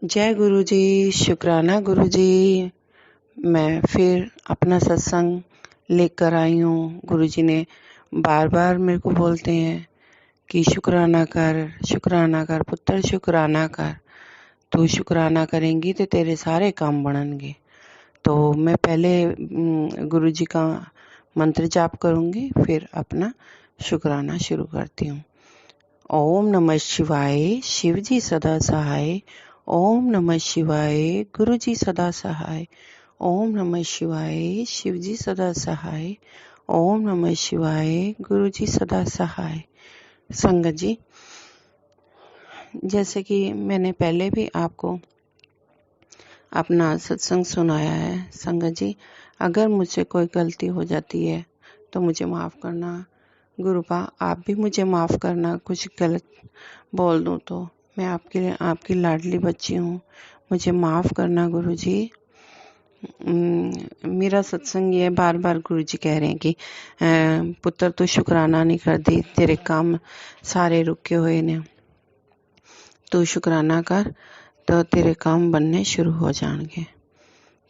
जय गुरु जी, शुक्राना गुरु जी। मैं फिर अपना सत्संग लेकर आई हूँ। गुरु जी ने बार बार मेरे को बोलते हैं कि शुक्राना कर पुत्र, शुक्राना कर। तू शुक्राना करेंगी तो तेरे सारे काम बढ़ेंगे। तो मैं पहले गुरु जी का मंत्र जाप करूँगी, फिर अपना शुक्राना शुरू करती हूँ। ओम नमः शिवाय, शिव जी सदा सहाय। ओम नमः शिवाय, गुरु जी सदा सहाय। ओम नमः शिवाय, शिव जी सदा सहाय। ओम नमः शिवाय, गुरु जी सदा सहाय। संगत जी, जैसे कि मैंने पहले भी आपको अपना सत्संग सुनाया है, संगत जी, अगर मुझसे कोई गलती हो जाती है तो मुझे माफ करना। गुरुपा, आप भी मुझे माफ करना, कुछ गलत बोल दूं तो। मैं आपकी लाडली बच्ची हूँ, मुझे माफ करना गुरु जी। मेरा सत्संग ये बार बार गुरु जी कह रहे हैं कि पुत्र तू शुक्राना नहीं करती, तेरे काम सारे रुके हुए ने। तू शुक्राना कर तो तेरे काम बनने शुरू हो जाएंगे।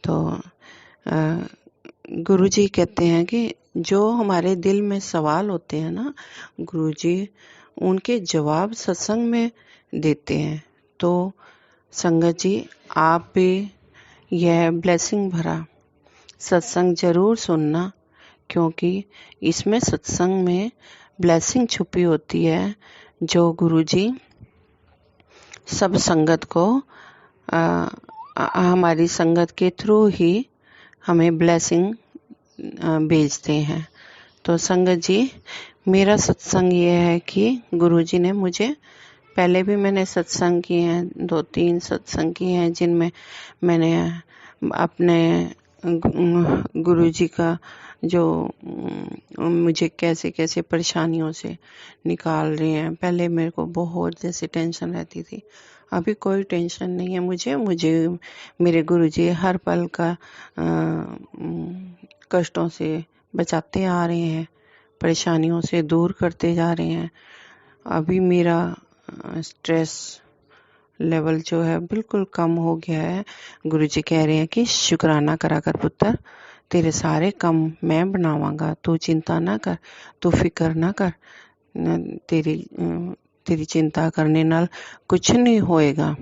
तो गुरु जी कहते हैं कि जो हमारे दिल में सवाल होते हैं ना, गुरु जी उनके जवाब सत्संग में देते हैं। तो संगत जी, आप भी यह ब्लेसिंग भरा सत्संग जरूर सुनना, क्योंकि इसमें सत्संग में ब्लेसिंग छुपी होती है, जो गुरु जी सब संगत को हमारी संगत के थ्रू ही हमें ब्लेसिंग भेजते हैं। तो संगत जी, मेरा सत्संग ये है कि गुरु जी ने मुझे, पहले भी मैंने सत्संग किए हैं, 2-3 सत्संग किए हैं, जिनमें मैंने अपने गुरु जी का जो मुझे कैसे कैसे परेशानियों से निकाल रहे हैं। पहले मेरे को बहुत जैसे टेंशन रहती थी, अभी कोई टेंशन नहीं है मुझे मेरे गुरुजी हर पल का कष्टों से बचाते आ रहे हैं, परेशानियों से दूर करते जा रहे हैं। अभी मेरा स्ट्रेस लेवल जो है बिल्कुल कम हो गया है। गुरुजी कह रहे हैं कि शुक्राना करा कर पुत्र, तेरे सारे काम मैं बनावांगा, तू चिंता ना कर, तू फिक्र ना कर। तेरी चिंता करने नाल कुछ नहीं होएगा,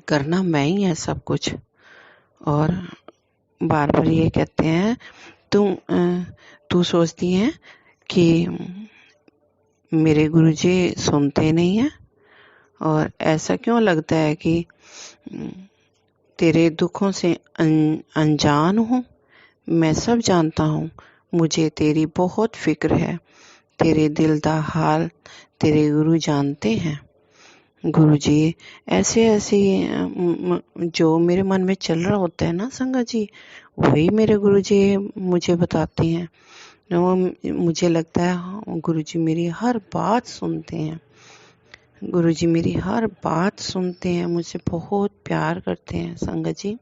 करना मैं ही है सब कुछ। और बार बार ये कहते हैं, तू सोचती है कि मेरे गुरुजी सुनते नहीं है, और ऐसा क्यों लगता है कि तेरे दुखों से अनजान हूँ। मैं सब जानता हूँ, मुझे तेरी बहुत फिक्र है, तेरे दिल दा हाल तेरे गुरु जानते हैं। गुरु जी ऐसे जो मेरे मन में चल रहा होता है ना संगत जी, वही मेरे गुरु जी मुझे बताते हैं। मुझे लगता है गुरु जी मेरी हर बात सुनते हैं, गुरु जी मेरी हर बात सुनते हैं, मुझसे बहुत प्यार करते हैं। संगत जी,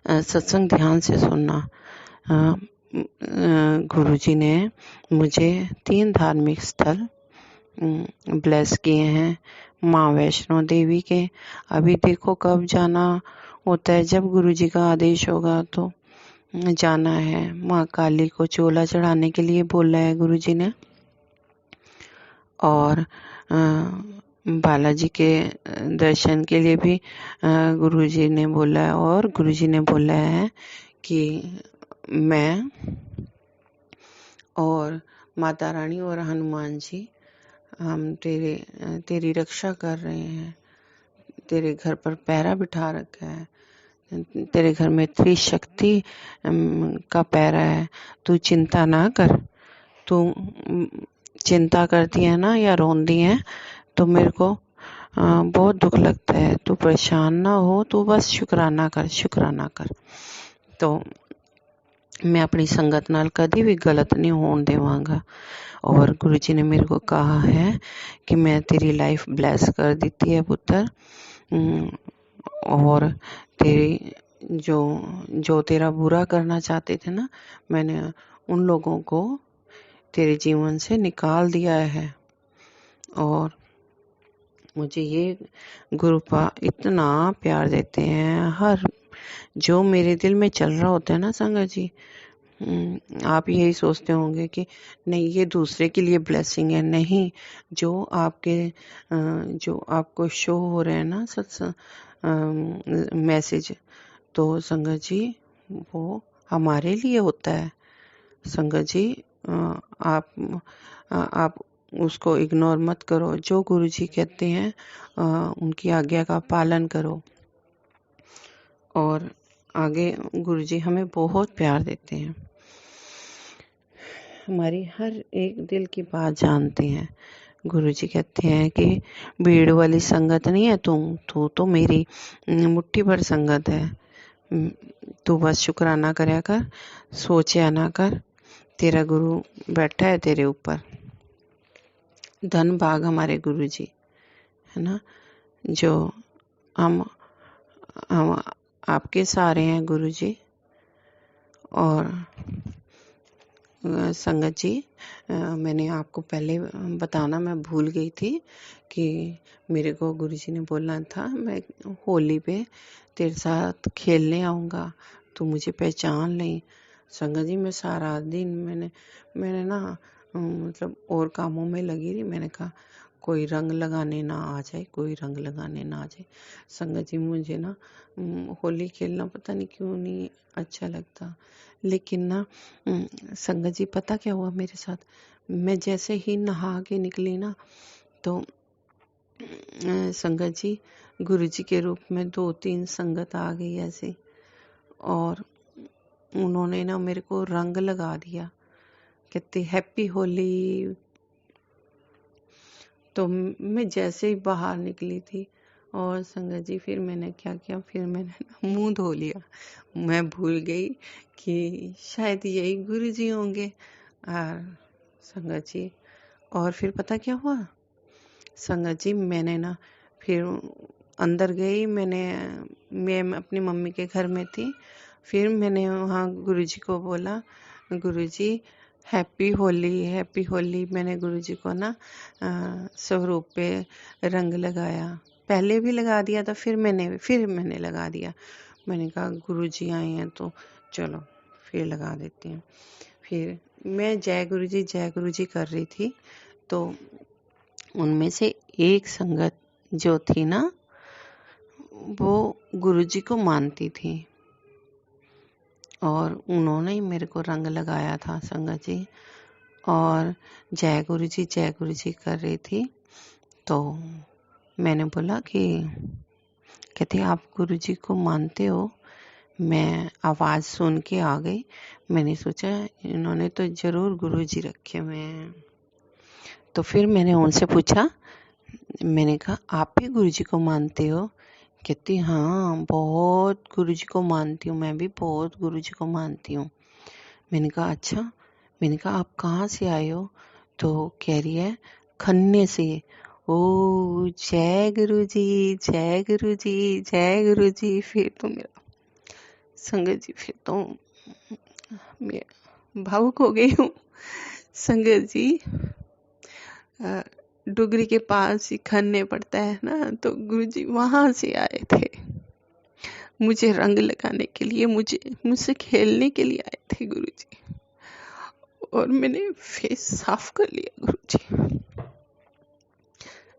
सत्संग ध्यान से सुनना। गुरु जी ने मुझे 3 धार्मिक स्थल ब्लेस किए हैं, माँ वैष्णो देवी के। अभी देखो कब जाना होता है, जब गुरु जी का आदेश होगा तो जाना है। माँ काली को चोला चढ़ाने के लिए बोला है गुरु जी ने, और बालाजी के दर्शन के लिए भी गुरु जी ने बोला है। और गुरु जी ने बोला है कि मैं और माता रानी और हनुमान जी हम तेरी रक्षा कर रहे हैं, तेरे घर पर पहरा बिठा रखा है, तेरे घर में त्रिशक्ति का पहरा है। तू चिंता ना कर। तू चिंता करती है ना या रोंदी है तो मेरे को बहुत दुख लगता है। तू परेशान ना हो, तू बस शुक्राना कर। तो मैं अपनी संगत नाल कभी भी गलत नहीं होने देवांगा। और गुरुजी ने मेरे को कहा है कि मैं तेरी लाइफ ब्लेस कर देती है पुत्र, और तेरी जो तेरा बुरा करना चाहते थे ना, मैंने उन लोगों को तेरे जीवन से निकाल दिया है। और मुझे ये गुरुपा इतना प्यार देते हैं। हर जो मेरे दिल में चल रहा होता है ना संगत जी, आप यही सोचते होंगे कि नहीं ये दूसरे के लिए ब्लेसिंग है। नहीं, जो आपको शो हो रहे हैं ना सत्संग मैसेज, तो संगत जी वो हमारे लिए होता है। संगत जी आप उसको इग्नोर मत करो। जो गुरुजी कहते हैं उनकी आज्ञा का पालन करो। और आगे गुरुजी हमें बहुत प्यार देते हैं, हमारी हर एक दिल की बात जानते हैं। गुरुजी कहते हैं कि भीड़ वाली संगत नहीं है तू तो मेरी मुट्ठी भर संगत है। तू बस शुक्राना करया कर, सोचा ना कर, तेरा गुरु बैठा है तेरे ऊपर। धन भाग हमारे गुरुजी, है ना, जो हम आपके सहारे हैं गुरुजी। और संगत जी मैंने आपको पहले बताना मैं भूल गई थी कि मेरे को गुरुजी ने बोलना था मैं होली पे तेरे साथ खेलने आऊँगा, तू मुझे पहचान ले। संगत जी मैं सारा दिन मैंने ना मतलब और कामों में लगी रही। मैंने कहा कोई रंग लगाने ना आ जाए, कोई रंग लगाने ना आ जाए। संगत जी मुझे ना होली खेलना पता नहीं क्यों नहीं अच्छा लगता। लेकिन ना संगत जी पता क्या हुआ मेरे साथ, मैं जैसे ही नहा के निकली ना तो संगत जी गुरुजी के रूप में 2-3 संगत आ गई ऐसे, और उन्होंने ना मेरे को रंग लगा दिया, कहते हैप्पी होली। तो मैं जैसे ही बाहर निकली थी और संगत जी फिर मैंने क्या किया, फिर मैंने मुंह धो लिया। मैं भूल गई कि शायद यही गुरुजी होंगे। और संगत जी और फिर पता क्या हुआ संगत जी, मैंने ना फिर अंदर गई। मैं अपनी मम्मी के घर में थी। फिर मैंने वहाँ गुरुजी को बोला गुरुजी हैप्पी होली, हैप्पी होली। मैंने गुरुजी को ना स्वरूप पे रंग लगाया, पहले भी लगा दिया था, फिर मैंने लगा दिया। मैंने कहा गुरुजी आए हैं तो चलो फिर लगा देते हैं। फिर मैं जय गुरुजी कर रही थी, तो उनमें से एक संगत जो थी ना वो गुरुजी को मानती थी और उन्होंने ही मेरे को रंग लगाया था संगत जी। और जय गुरुजी कर रही थी, तो मैंने बोला कि कहते आप गुरुजी को मानते हो। मैं आवाज़ सुन के आ गई। मैंने सोचा इन्होंने तो जरूर गुरुजी रखे हुए हैं। तो फिर मैंने उनसे पूछा, मैंने कहा आप भी गुरुजी को मानते हो? कहती हाँ बहुत गुरुजी को मानती हूँ, मैं भी बहुत गुरुजी को मानती हूँ। मैंने कहा अच्छा। मैंने कहा आप कहाँ से आए हो? तो कह रही है खन्ने से। ओ जय गुरुजी जय गुरुजी जय गुरुजी। फिर तो मेरा संगत जी फिर तो मैं भावुक हो गई हूँ। संगत जी डुगरी के पास ही खन्ने पड़ता है ना, तो गुरुजी वहां से आए थे मुझे रंग लगाने के लिए, मुझसे खेलने के लिए आए थे गुरुजी। और मैंने फेस साफ कर लिया गुरुजी।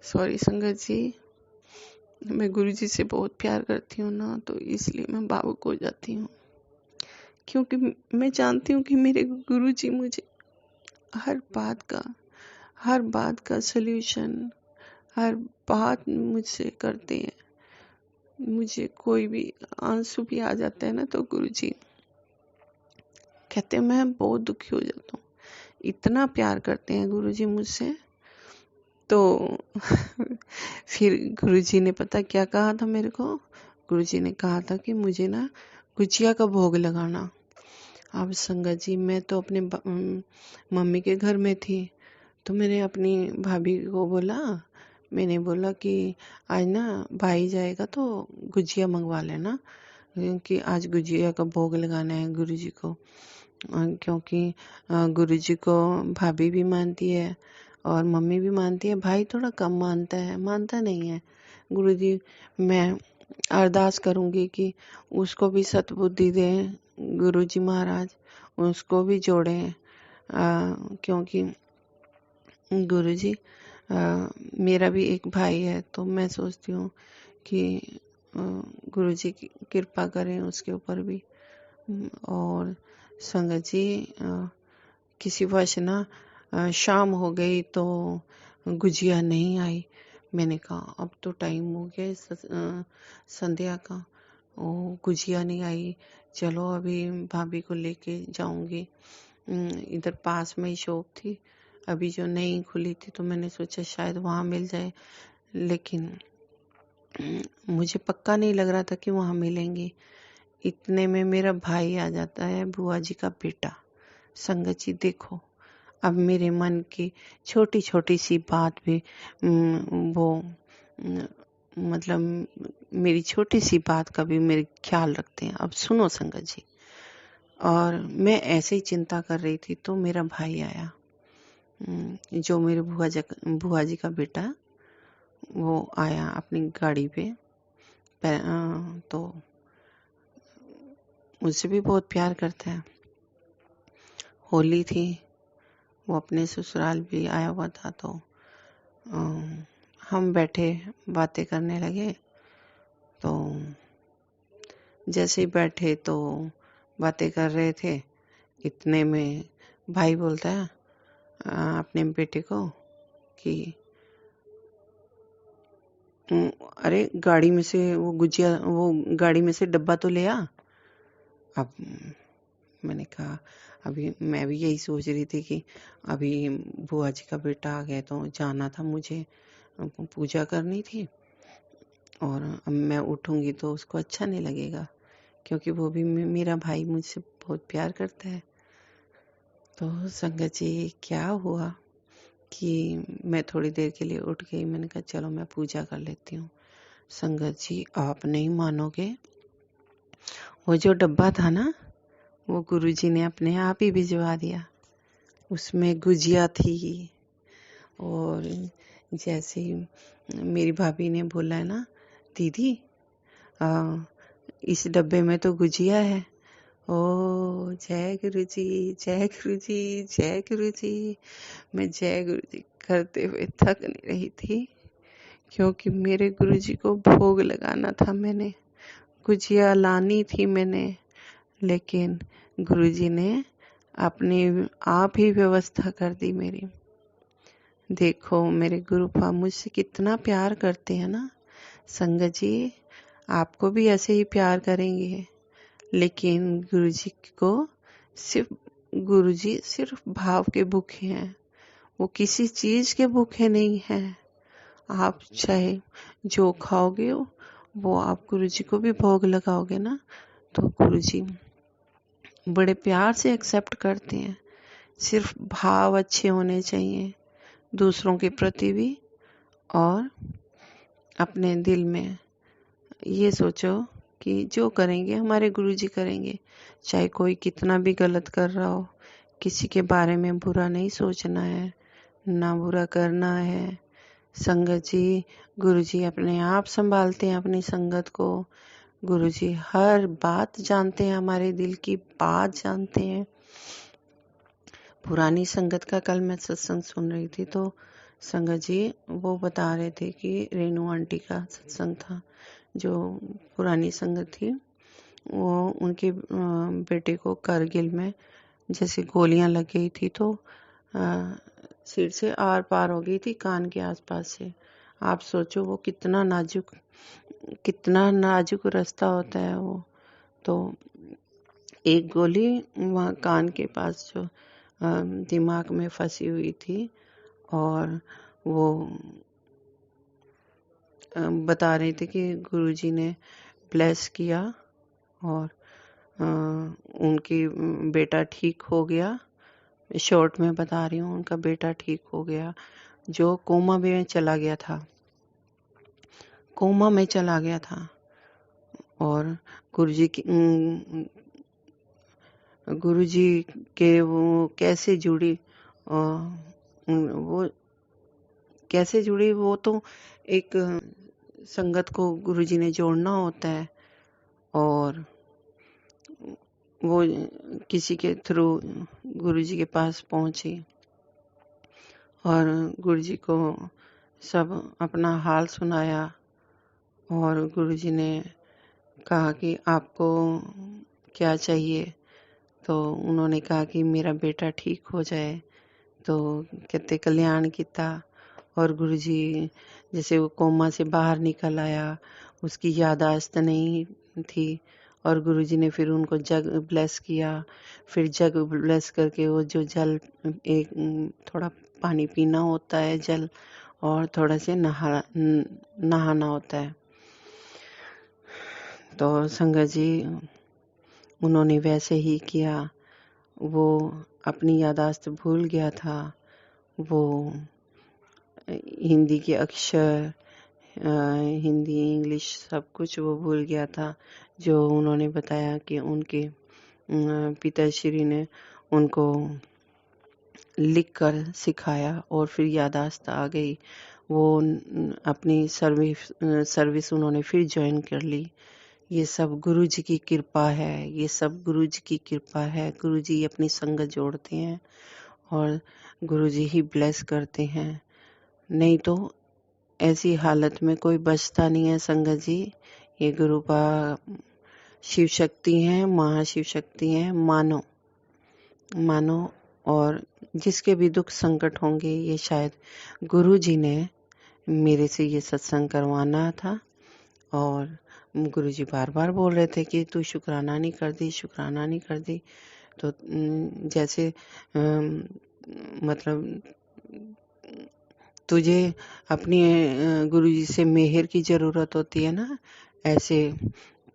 सॉरी संगत जी, मैं गुरुजी से बहुत प्यार करती हूँ ना, तो इसलिए मैं भावुक हो जाती हूँ, क्योंकि मैं जानती हूँ कि मेरे गुरुजी मुझे हर बात का सल्यूशन, हर बात मुझसे करते हैं। मुझे कोई भी आंसू भी आ जाता है ना, तो गुरुजी कहते हैं मैं बहुत दुखी हो जाता हूँ। इतना प्यार करते हैं गुरुजी मुझसे। तो फिर गुरुजी ने पता क्या कहा था मेरे को? गुरुजी ने कहा था कि मुझे ना गुजिया का भोग लगाना। अब संगत जी मैं तो अपने मम्मी के घर में थी, तो मैंने अपनी भाभी को बोला, मैंने बोला कि आज ना भाई जाएगा तो गुजिया मंगवा लेना, क्योंकि आज गुजिया का भोग लगाना है गुरुजी को। क्योंकि गुरुजी को भाभी भी मानती है और मम्मी भी मानती है, भाई थोड़ा कम मानता नहीं है। गुरुजी, मैं अरदास करूंगी कि उसको भी सद्बुद्धि दें गुरुजी महाराज, उसको भी जोड़ें। क्योंकि गुरुजी, मेरा भी एक भाई है, तो मैं सोचती हूँ कि गुरुजी की कृपा करें उसके ऊपर भी। और संगत जी, किसी वश ना शाम हो गई तो गुजिया नहीं आई। मैंने कहा अब तो टाइम हो गया संध्या का, गुजिया नहीं आई, चलो अभी भाभी को लेके जाऊंगी। इधर पास में ही शॉप थी, अभी जो नई खुली थी, तो मैंने सोचा शायद वहां मिल जाए, लेकिन मुझे पक्का नहीं लग रहा था कि वहां मिलेंगी। इतने में मेरा भाई आ जाता है, बुआ जी का बेटा। संगत जी देखो, अब मेरे मन की छोटी छोटी सी बात भी वो मतलब मेरी छोटी सी बात का भी मेरे ख्याल रखते हैं। अब सुनो संगत जी, और मैं ऐसे ही चिंता कर रही थी तो मेरा भाई आया, जो मेरे बुआ जी का बेटा, वो आया अपनी गाड़ी पे। तो मुझसे भी बहुत प्यार करता है। होली थी, वो अपने ससुराल भी आया हुआ था, तो हम बैठे बातें करने लगे। तो जैसे ही बैठे तो बातें कर रहे थे, इतने में भाई बोलता है अपने बेटे को कि अरे गाड़ी में से वो गाड़ी में से डब्बा तो ले आ। अब मैंने कहा, अभी मैं भी यही सोच रही थी कि अभी बुआ जी का बेटा आ गया तो जाना था मुझे, पूजा करनी थी, और अब मैं उठूंगी तो उसको अच्छा नहीं लगेगा, क्योंकि वो भी मेरा भाई मुझसे बहुत प्यार करता है। तो संगत जी क्या हुआ कि मैं थोड़ी देर के लिए उठ गई। मैंने कहा चलो मैं पूजा कर लेती हूँ। संगत जी आप नहीं मानोगे, वो जो डब्बा था ना, वो गुरुजी ने अपने आप ही भिजवा दिया। उसमें गुजिया थी, और जैसे ही मेरी भाभी ने बोला है ना, दीदी इस डब्बे में तो गुजिया है। ओ जय गुरुजी, जय गुरुजी, जय गुरुजी। मैं जय गुरुजी करते हुए थक नहीं रही थी, क्योंकि मेरे गुरुजी को भोग लगाना था। मैंने गुजिया लानी थी मैंने, लेकिन गुरुजी ने अपने आप ही व्यवस्था कर दी मेरी। देखो मेरे गुरुपा मुझसे कितना प्यार करते हैं ना। संगत जी आपको भी ऐसे ही प्यार करेंगे, लेकिन गुरुजी सिर्फ भाव के भूखे हैं, वो किसी चीज के भूखे नहीं हैं। आप चाहे जो खाओगे वो आप गुरुजी को भी भोग लगाओगे ना, तो गुरुजी बड़े प्यार से एक्सेप्ट करते हैं। सिर्फ भाव अच्छे होने चाहिए दूसरों के प्रति भी, और अपने दिल में ये सोचो कि जो करेंगे हमारे गुरुजी करेंगे, चाहे कोई कितना भी गलत कर रहा हो। किसी के बारे में बुरा नहीं सोचना है, ना बुरा करना है। संगत जी, गुरुजी अपने आप संभालते हैं अपनी संगत को। गुरुजी हर बात जानते हैं, हमारे दिल की बात जानते हैं। पुरानी संगत का कल मैं सत्संग सुन रही थी, तो संगत जी वो बता रहे थे कि रेणु आंटी का सत्संग था, जो पुरानी संगत थी। वो उनके बेटे को करगिल में जैसे गोलियां लग गई थी, तो सिर से आर पार हो गई थी, कान के आसपास से। आप सोचो वो कितना नाजुक रास्ता होता है वो। तो एक गोली वहाँ कान के पास जो दिमाग में फंसी हुई थी, और वो बता रहे थे कि गुरुजी ने ब्लेस किया और उनकी बेटा ठीक हो गया। शॉर्ट में बता रही हूँ, उनका बेटा ठीक हो गया, जो कोमा में चला गया था। और गुरुजी के वो कैसे जुड़ी, वो कैसे जुड़ी, वो तो एक संगत को गुरुजी ने जोड़ना होता है, और वो किसी के थ्रू गुरुजी के पास पहुंची और गुरुजी को सब अपना हाल सुनाया। और गुरुजी ने कहा कि आपको क्या चाहिए, तो उन्होंने कहा कि मेरा बेटा ठीक हो जाए। तो कहते कल्याण किता, और गुरुजी जैसे वो कोमा से बाहर निकल आया, उसकी यादाश्त नहीं थी, और गुरुजी ने फिर उनको जग ब्लेस किया। फिर जग ब्लेस करके वो जो जल, एक थोड़ा पानी पीना होता है जल, और थोड़ा से नहाना होता है। तो संगत जी उन्होंने वैसे ही किया। वो अपनी यादाश्त भूल गया था, वो हिंदी के अक्षर, हिंदी इंग्लिश सब कुछ वो भूल गया था, जो उन्होंने बताया कि उनके पिताश्री ने उनको लिख कर सिखाया, और फिर यादाश्त आ गई। वो अपनी सर्विस उन्होंने फिर ज्वाइन कर ली। ये सब गुरुजी की कृपा है, ये सब गुरुजी की कृपा है। गुरुजी अपनी संगत जोड़ते हैं और गुरुजी ही ब्लेस करते हैं, नहीं तो ऐसी हालत में कोई बचता नहीं है संगत जी। ये गुरु का शिव शक्ति है, महाशिव शक्ति है, मानो। और जिसके भी दुख संकट होंगे, ये शायद गुरु जी ने मेरे से ये सत्संग करवाना था। और गुरु जी बार बार बोल रहे थे कि तू शुक्राना नहीं कर दी, शुक्राना नहीं कर दी। तो जैसे मतलब तुझे अपनी गुरुजी से मेहर की जरूरत होती है ना, ऐसे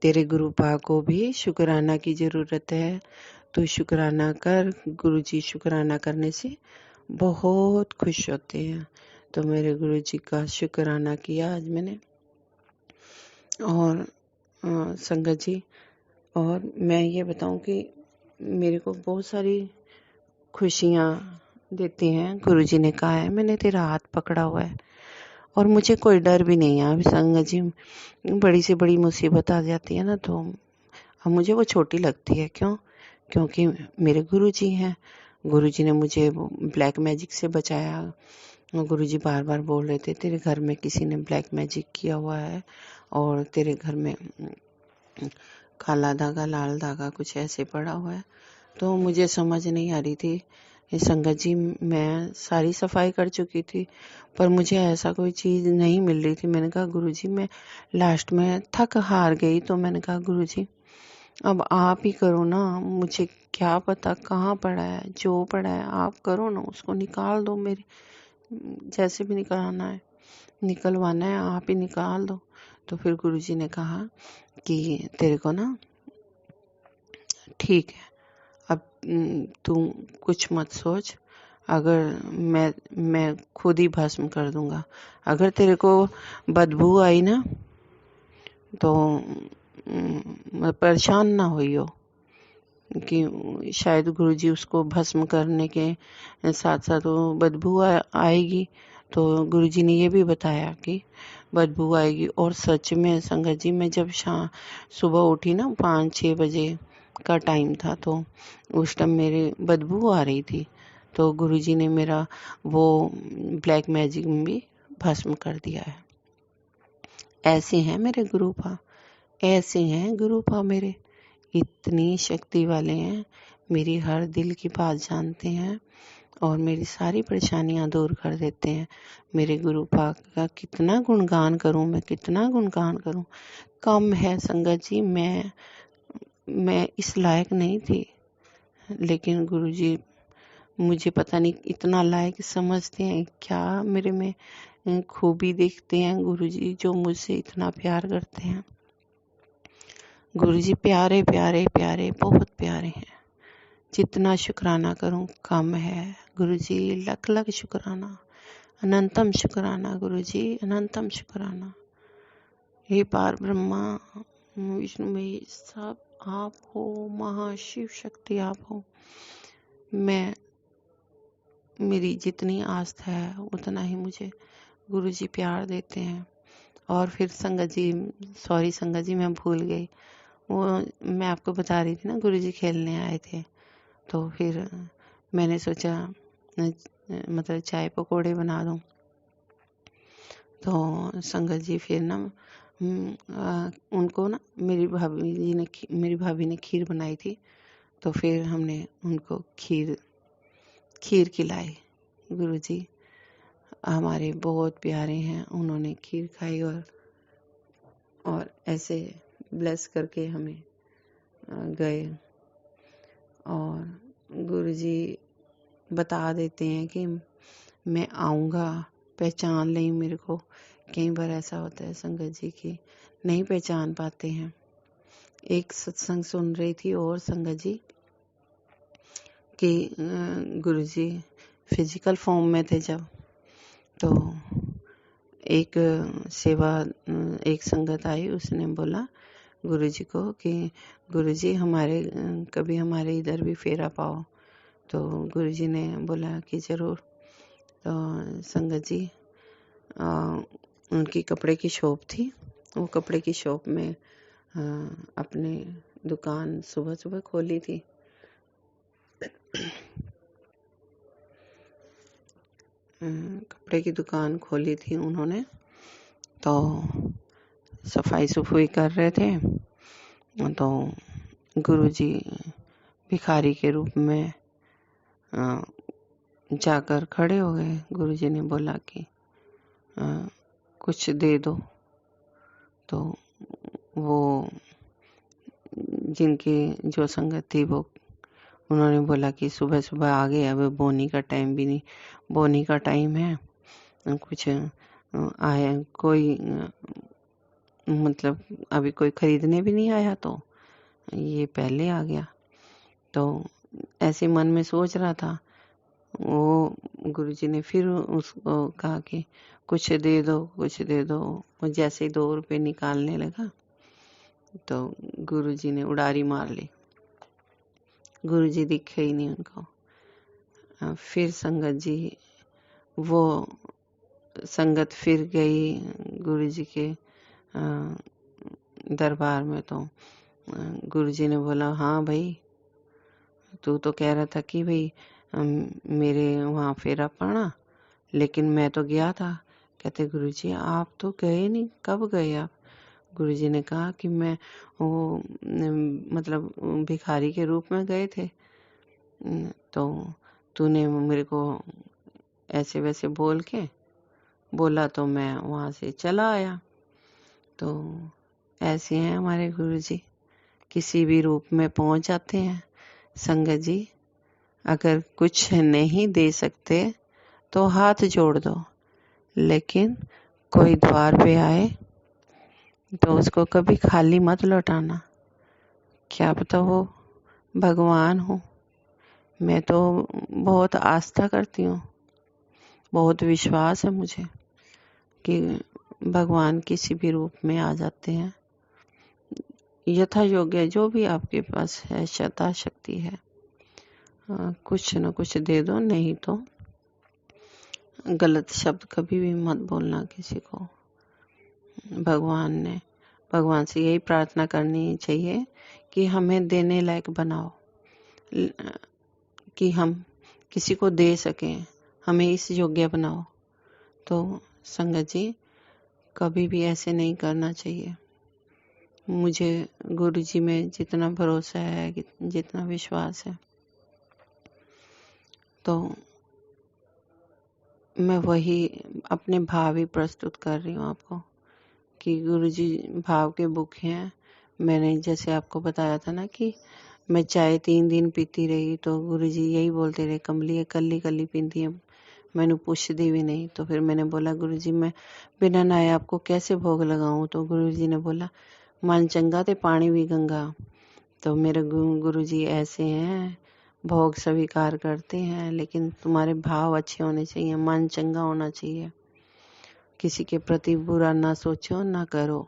तेरे गुरु पा को भी शुक्राना की जरूरत है। तू शुक्राना कर, गुरुजी शुक्राना करने से बहुत खुश होते हैं। तो मेरे गुरुजी का शुक्राना किया आज मैंने। और संगत जी, और मैं ये बताऊं कि मेरे को बहुत सारी खुशियाँ देते हैं। गुरुजी ने कहा है मैंने तेरा हाथ पकड़ा हुआ है, और मुझे कोई डर भी नहीं है। अभी संगत जी बड़ी से बड़ी मुसीबत आ जाती है ना, तो अब मुझे वो छोटी लगती है। क्यों? क्योंकि मेरे गुरुजी हैं। गुरुजी ने मुझे ब्लैक मैजिक से बचाया। गुरुजी बार बार बोल रहे थे तेरे घर में किसी ने ब्लैक मैजिक किया हुआ है, और तेरे घर में काला धागा, लाल धागा कुछ ऐसे पड़ा हुआ है। तो मुझे समझ नहीं आ रही थी संगत जी, मैं सारी सफाई कर चुकी थी, पर मुझे ऐसा कोई चीज नहीं मिल रही थी। मैंने कहा गुरुजी, मैं लास्ट में थक हार गई, तो मैंने कहा गुरुजी अब आप ही करो ना, मुझे क्या पता कहाँ पड़ा है, जो पड़ा है आप करो ना, उसको निकाल दो। मेरे जैसे भी निकलवाना है आप ही निकाल दो। तो फिर गुरुजी ने कहा कि तेरे को ना ठीक है, अब तू कुछ मत सोच, अगर मैं खुद ही भस्म कर दूंगा। अगर तेरे को बदबू आई ना, तो परेशान ना होइयो, कि शायद गुरुजी उसको भस्म करने के साथ साथ वो बदबू आएगी। तो गुरुजी ने ये भी बताया कि बदबू आएगी। और सच में संगत जी, मैं जब सुबह उठी ना, 5-6 बजे का टाइम था, तो उस टाइम मेरे बदबू आ रही थी। तो गुरुजी ने मेरा वो ब्लैक मैजिक में भी भस्म कर दिया है। ऐसे हैं मेरे गुरुपा, ऐसे हैं गुरुपा मेरे, इतनी शक्ति वाले हैं। मेरी हर दिल की बात जानते हैं और मेरी सारी परेशानियां दूर कर देते हैं। मेरे गुरु पाक का कितना गुणगान करूं मैं, कितना गुणगान करूं, कम है संगत जी। मैं इस लायक नहीं थी, लेकिन गुरुजी मुझे पता नहीं इतना लायक समझते हैं क्या, मेरे में खूबी देखते हैं गुरुजी, जो मुझसे इतना प्यार करते हैं। गुरुजी प्यारे प्यारे प्यारे, बहुत प्यारे हैं। जितना शुक्राना करूं कम है। गुरुजी लख लख शुक्राना, अनंतम शुक्राना गुरुजी, अनंतम शुक्राना। हे पार ब्रह्मा विष्णु में सब आप हो, महाशिव शक्ति आप हो। मेरी जितनी आस्था है उतना ही मुझे गुरुजी प्यार देते हैं। और फिर संगत जी, सॉरी संगत जी, मैं भूल गई, वो मैं आपको बता रही थी ना, गुरुजी खेलने आए थे। तो फिर मैंने सोचा मतलब चाय पकौड़े बना दूं। तो संगत जी फिर ना उनको ना मेरी भाभी ने खीर बनाई थी। तो फिर हमने उनको खीर खिलाई। गुरुजी हमारे बहुत प्यारे हैं, उन्होंने खीर खाई और ऐसे ब्लेस करके हमें गए। और गुरुजी बता देते हैं कि मैं आऊँगा, पहचान लें मेरे को। कई बार ऐसा होता है संगत जी की नहीं पहचान पाते हैं। एक सत्संग सुन रही थी और संगत जी कि गुरुजी फिजिकल फॉर्म में थे जब, तो एक एक संगत आई, उसने बोला गुरुजी को कि गुरुजी कभी हमारे इधर भी फेरा पाओ। तो गुरुजी ने बोला कि जरूर। तो संगत जी उनकी कपड़े की शॉप थी, वो कपड़े की शॉप में अपने दुकान सुबह सुबह खोली थी। कपड़े की दुकान खोली थी उन्होंने। तो सफाई सुफाई कर रहे थे, तो गुरुजी भिखारी के रूप में जाकर खड़े हो गए। गुरुजी ने बोला कि कुछ दे दो। तो वो जिनकी जो संगत थी वो उन्होंने बोला कि सुबह सुबह आ गए, अब बोनी का टाइम भी नहीं, बोनी का टाइम है, कुछ आया कोई मतलब अभी कोई खरीदने भी नहीं आया, तो ये पहले आ गया। तो ऐसे मन में सोच रहा था। वो गुरुजी ने फिर उसको कहा कि कुछ दे दो, कुछ दे दो। वो जैसे ही 2 रुपए निकालने लगा तो गुरुजी ने उड़ारी मार ली। गुरुजी दिखे ही नहीं उनको। फिर संगत जी वो संगत फिर गई गुरुजी के दरबार में। तो गुरुजी ने बोला, हाँ भाई, तू तो कह रहा था कि भाई मेरे वहाँ फेरा पड़ा, लेकिन मैं तो गया था। कहते गुरुजी आप तो गए नहीं, कब गए आप? गुरुजी ने कहा कि मैं वो मतलब भिखारी के रूप में गए थे, तो तूने मेरे को ऐसे वैसे बोला तो मैं वहाँ से चला आया। तो ऐसे हैं हमारे गुरुजी, किसी भी रूप में पहुँच जाते हैं। संगत जी अगर कुछ नहीं दे सकते तो हाथ जोड़ दो, लेकिन कोई द्वार पे आए तो उसको कभी खाली मत लौटाना। क्या पता वो भगवान हो। मैं तो बहुत आस्था करती हूँ, बहुत विश्वास है मुझे कि भगवान किसी भी रूप में आ जाते हैं। यथा योग्य जो भी आपके पास है, श्रद्धा शक्ति है, कुछ न कुछ दे दो, नहीं तो गलत शब्द कभी भी मत बोलना किसी को। भगवान से यही प्रार्थना करनी चाहिए कि हमें देने लायक बनाओ, कि हम किसी को दे सकें, हमें इस योग्य बनाओ। तो संगत जी कभी भी ऐसे नहीं करना चाहिए। मुझे गुरुजी में जितना भरोसा है, जितना विश्वास है, तो मैं वही अपने भाव ही प्रस्तुत कर रही हूँ आपको कि गुरुजी भाव के बुक हैं। मैंने जैसे आपको बताया था ना कि मैं चाय 3 दिन पीती रही, तो गुरुजी यही बोलते रहे, कमली कल्ली कल्ली पीती है, मैंने पूछती भी नहीं। तो फिर मैंने बोला गुरुजी मैं बिना नहाए आपको कैसे भोग लगाऊं? तो गुरुजी ने बोला मन चंगा ते पानी भी गंगा। तो मेरे गुरुजी ऐसे हैं, भोग स्वीकार करते हैं, लेकिन तुम्हारे भाव अच्छे होने चाहिए, मन चंगा होना चाहिए, किसी के प्रति बुरा ना सोचो ना करो,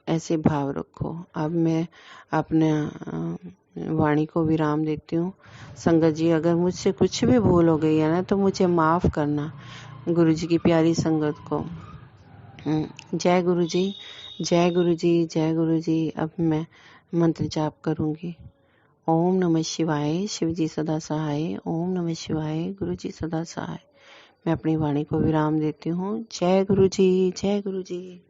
ऐसे भाव रखो। अब मैं अपने वाणी को विराम देती हूँ। संगत जी अगर मुझसे कुछ भी भूल हो गई है ना तो मुझे माफ करना। गुरु जी की प्यारी संगत को। जय गुरु जी, जय गुरु जी, जय गुरु जी। अब मैं मंत्र जाप करूंगी। ओम नमः शिवाय, शिव जी सदा सहाय। ओम नमः शिवाय, गुरु जी सदा सहाय। मैं अपनी वाणी को विराम देती हूँ। जय गुरु जी, जय गुरु जी।